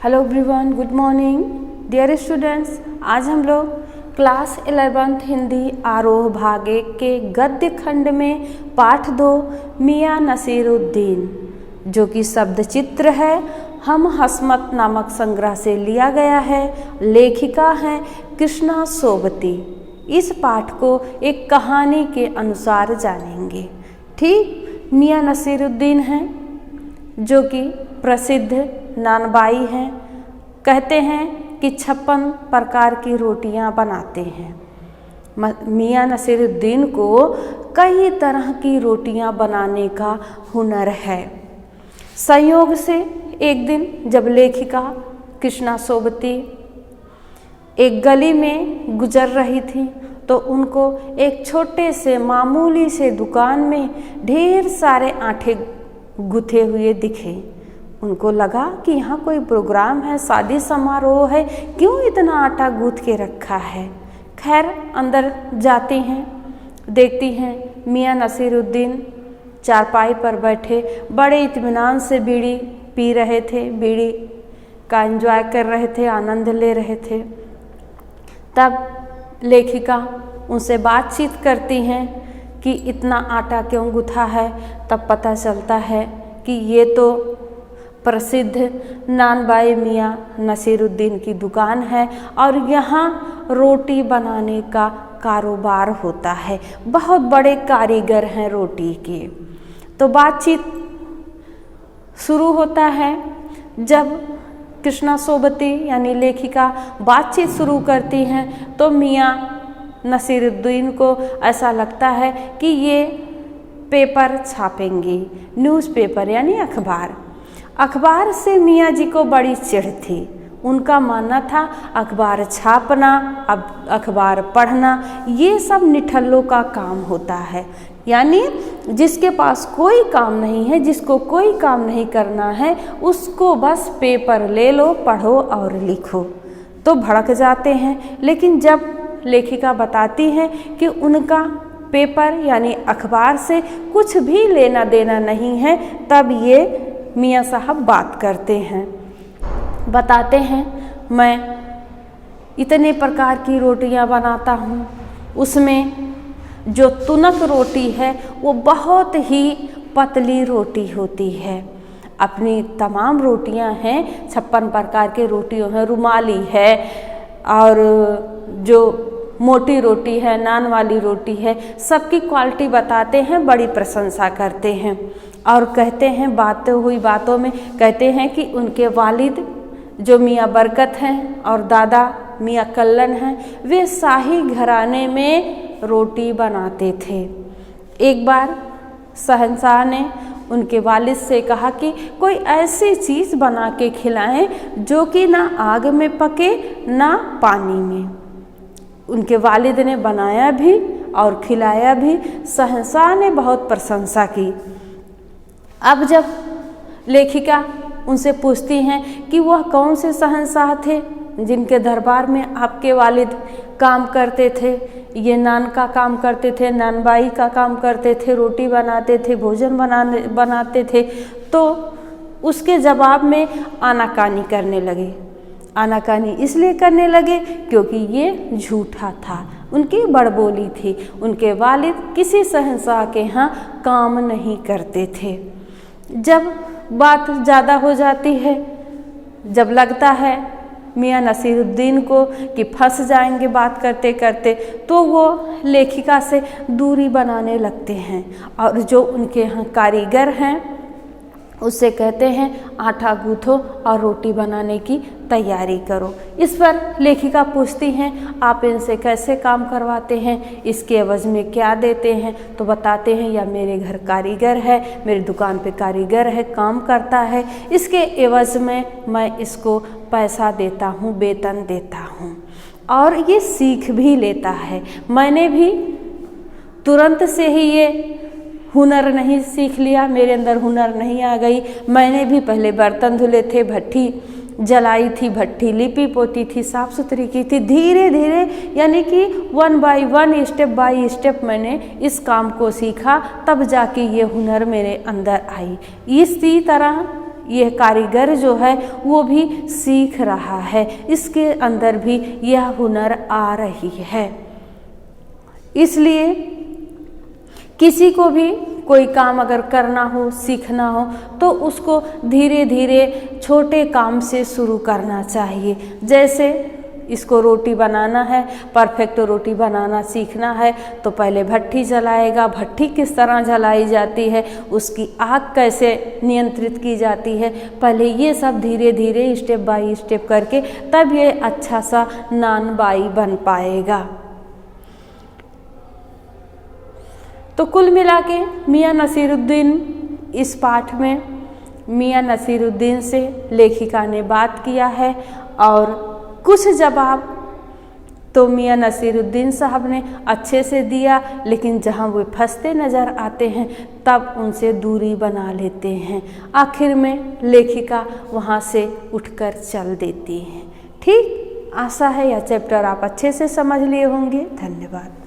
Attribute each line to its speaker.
Speaker 1: Hello everyone, good morning dear students. आज हम लोग क्लास 11th हिंदी आरोह भाग 1 के गद्य खंड में पाठ 2 मियाँ नसीरुद्दीन जो कि शब्द चित्र है, हम हसमत नामक संग्रह से लिया गया है। लेखिका हैं कृष्णा सोबती। इस पाठ को एक कहानी के अनुसार जानेंगे। ठीक, मियाँ नसीरुद्दीन हैं जो कि प्रसिद्ध नानबाई हैं। कहते हैं कि 56 प्रकार की रोटियां बनाते हैं। मियाँ नसीरुद्दीन को कई तरह की रोटियां बनाने का हुनर है। संयोग से एक दिन जब लेखिका कृष्णा सोबती एक गली में गुजर रही थी तो उनको एक छोटे से मामूली से दुकान में ढेर सारे आटे गुथे हुए दिखे। उनको लगा कि यहाँ कोई प्रोग्राम है, शादी समारोह है, क्यों इतना आटा गूंथ के रखा है। खैर अंदर जाती हैं, देखती हैं मियाँ नसीरुद्दीन चारपाई पर बैठे बड़े इत्मीनान से बीड़ी पी रहे थे, बीड़ी का एंजॉय कर रहे थे, आनंद ले रहे थे। तब लेखिका उनसे बातचीत करती हैं कि इतना आटा क्यों गुथा है। तब पता चलता है कि ये तो प्रसिद्ध नानबाई मियाँ नसीरुद्दीन की दुकान है और यहाँ रोटी बनाने का कारोबार होता है। बहुत बड़े कारीगर हैं रोटी के। तो बातचीत शुरू होता है। जब कृष्णा सोबती यानी लेखिका बातचीत शुरू करती हैं तो मियाँ नसीरुद्दीन को ऐसा लगता है कि ये पेपर छापेंगी, न्यूज़पेपर यानी अखबार। अखबार से मियाँ जी को बड़ी चिढ़ थी। उनका मानना था अखबार छापना, अब अखबार पढ़ना, ये सब निठल्लों का काम होता है। यानी जिसके पास कोई काम नहीं है, जिसको कोई काम नहीं करना है, उसको बस पेपर ले लो, पढ़ो और लिखो। तो भड़क जाते हैं। लेकिन जब लेखिका बताती है कि उनका पेपर यानी अखबार से कुछ भी लेना देना नहीं है, तब ये मियाँ साहब बात करते हैं, बताते हैं मैं इतने प्रकार की रोटियां बनाता हूँ, उसमें जो तुनक रोटी है वो बहुत ही पतली रोटी होती है। अपनी तमाम रोटियां हैं, 56 प्रकार के रोटियों हैं, रुमाली है और जो मोटी रोटी है, नान वाली रोटी है, सबकी क्वालिटी बताते हैं, बड़ी प्रशंसा करते हैं। और कहते हैं बातों में कहते हैं कि उनके वालिद जो मियाँ बरकत हैं और दादा मियाँ कल्लन हैं, वे शाही घराने में रोटी बनाते थे। एक बार शहंशाह ने उनके वालिद से कहा कि कोई ऐसी चीज़ बना के खिलाएं जो कि ना आग में पके ना पानी में। उनके वालिद ने बनाया भी और खिलाया भी। शहंशाह ने बहुत प्रशंसा की। अब जब लेखिका उनसे पूछती हैं कि वह कौन से शहंशाह थे जिनके दरबार में आपके वालिद काम करते थे, ये नान का काम करते थे, नानबाई का काम करते थे, रोटी बनाते थे, भोजन बनाते थे, तो उसके जवाब में आनाकानी करने लगे। आनाकानी इसलिए करने लगे क्योंकि ये झूठा था, उनकी बड़बोली थी। उनके वालिद किसी शहंशाह के यहाँ काम नहीं करते थे। जब बात ज़्यादा हो जाती है, जब लगता है मियाँ नसीरुद्दीन को कि फंस जाएंगे बात करते करते, तो वो लेखिका से दूरी बनाने लगते हैं और जो उनके यहाँ कारीगर हैं उससे कहते हैं आटा गूंथो और रोटी बनाने की तैयारी करो। इस पर लेखिका पूछती हैं आप इनसे कैसे काम करवाते हैं, इसके एवज में क्या देते हैं। तो बताते हैं या मेरे घर कारीगर है, मेरी दुकान पे कारीगर है, काम करता है, इसके एवज में मैं इसको पैसा देता हूँ, वेतन देता हूँ और ये सीख भी लेता है। मैंने भी तुरंत से ही ये हुनर नहीं सीख लिया, मेरे अंदर हुनर नहीं आ गई। मैंने भी पहले बर्तन धुले थे, भट्टी जलाई थी, भट्टी लिपी पोती थी, साफ सुथरी की थी। धीरे धीरे यानी कि 1 by 1 स्टेप बाय स्टेप मैंने इस काम को सीखा, तब जाके ये हुनर मेरे अंदर आई। इसी तरह यह कारीगर जो है वो भी सीख रहा है, इसके अंदर भी यह हुनर आ रही है। इसलिए किसी को भी कोई काम अगर करना हो, सीखना हो, तो उसको धीरे धीरे छोटे काम से शुरू करना चाहिए। जैसे इसको रोटी बनाना है, परफेक्ट रोटी बनाना सीखना है तो पहले भट्ठी जलाएगा। भट्ठी किस तरह जलाई जाती है, उसकी आग कैसे नियंत्रित की जाती है, पहले ये सब धीरे धीरे स्टेप बाय स्टेप करके तब ये अच्छा सा नान बाई बन पाएगा। तो कुल मिला के मियाँ नसीरुद्दीन इस पाठ में मियाँ नसीरुद्दीन से लेखिका ने बात किया है और कुछ जवाब तो मियाँ नसीरुद्दीन साहब ने अच्छे से दिया, लेकिन जहाँ वो फंसते नज़र आते हैं तब उनसे दूरी बना लेते हैं। आखिर में लेखिका वहाँ से उठकर चल देती हैं। ठीक, आशा है यह चैप्टर आप अच्छे से समझ लिए होंगे। धन्यवाद।